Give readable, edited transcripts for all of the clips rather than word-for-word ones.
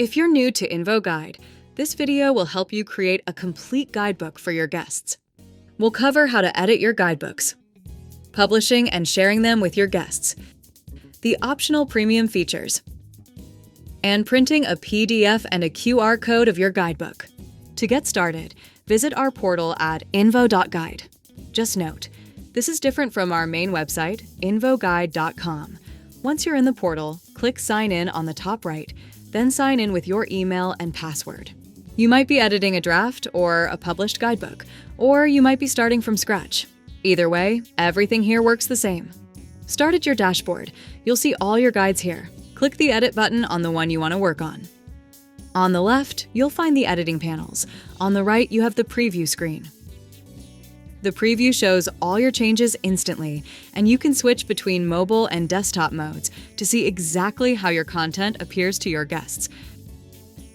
If you're new to InvoGuide, this video will help you create a complete guidebook for your guests. We'll cover how to edit your guidebooks, publishing and sharing them with your guests, the optional premium features, and printing a PDF and a QR code of your guidebook. To get started, visit our portal at invo.guide. Just note, this is different from our main website, InvoGuide.com. Once you're in the portal, click Sign In on the top right, then sign in with your email and password. You might be editing a draft or a published guidebook, or you might be starting from scratch. Either way, everything here works the same. Start at your dashboard. You'll see all your guides here. Click the Edit button on the one you want to work on. On the left, you'll find the editing panels. On the right, you have the preview screen. The preview shows all your changes instantly, and you can switch between mobile and desktop modes to see exactly how your content appears to your guests.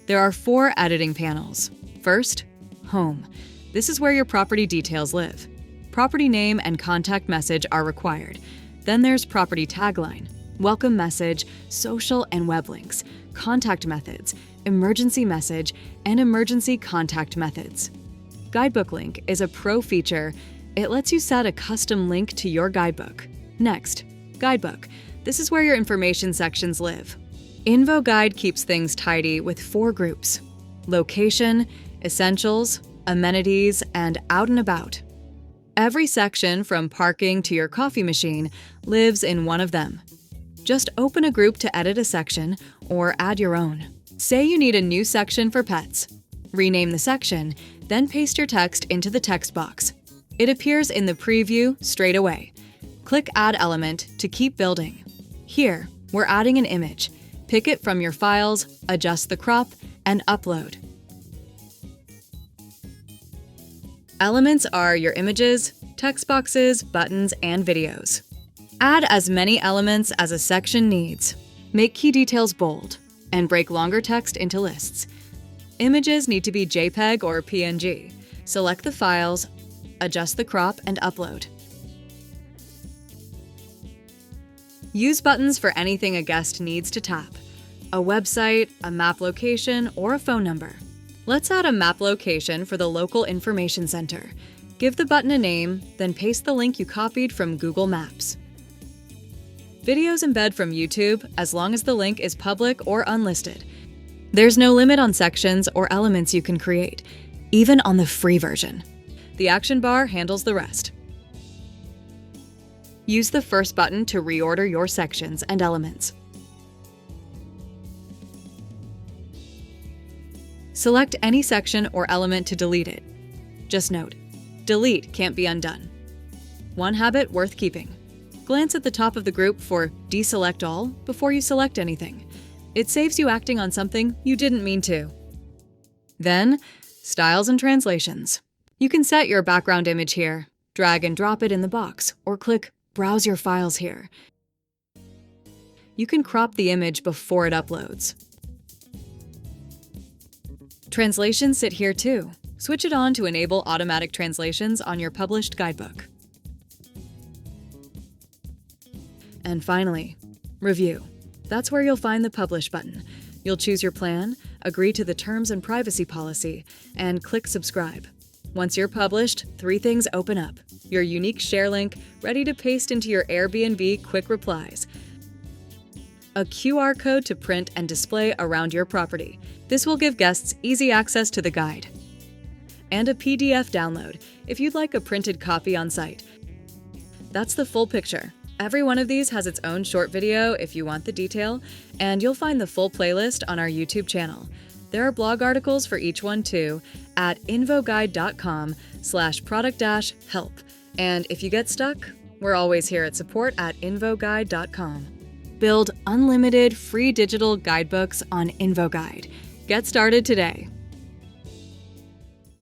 There are 4 editing panels. First, Home. This is where your property details live. Property name and contact message are required. Then there's Property Tagline, Welcome Message, Social and Web Links, Contact Methods, Emergency Message, and Emergency Contact Methods. Guidebook Link is a pro feature. It lets you set a custom link to your guidebook. Next, Guidebook. This is where your information sections live. InvoGuide keeps things tidy with 4 groups: Location, Essentials, Amenities, and Out and About. Every section, from parking to your coffee machine, lives in one of them. Just open a group to edit a section or add your own. Say you need a new section for pets. Rename the section, then paste your text into the text box. It appears in the preview straight away. Click Add Element to keep building. Here, we're adding an image. Pick it from your files, adjust the crop, and upload. Elements are your images, text boxes, buttons, and videos. Add as many elements as a section needs. Make key details bold, and break longer text into lists. Images need to be JPEG or PNG. Select the files, adjust the crop, and upload. Use buttons for anything a guest needs to tap: a website, a map location, or a phone number. Let's add a map location for the local information center. Give the button a name, then paste the link you copied from Google Maps. Videos embed from YouTube as long as the link is public or unlisted. There's no limit on sections or elements you can create, even on the free version. The action bar handles the rest. Use the first button to reorder your sections and elements. Select any section or element to delete it. Just note, delete can't be undone. One habit worth keeping: glance at the top of the group for Deselect All before you select anything. It saves you acting on something you didn't mean to. Then, Styles and Translations. You can set your background image here, drag and drop it in the box, or click Browse Your Files here. You can crop the image before it uploads. Translations sit here too. Switch it on to enable automatic translations on your published guidebook. And finally, Review. That's where you'll find the Publish button. You'll choose your plan, agree to the terms and privacy policy, and click Subscribe. Once you're published, 3 things open up: your unique share link, ready to paste into your Airbnb quick replies, a QR code to print and display around your property. This will give guests easy access to the guide, and a PDF download if you'd like a printed copy on site. That's the full picture. Every one of these has its own short video if you want the detail, and you'll find the full playlist on our YouTube channel. There are blog articles for each one too at invoguide.com/product-help. And if you get stuck, we're always here at support@invoguide.com. Build unlimited free digital guidebooks on InvoGuide. Get started today.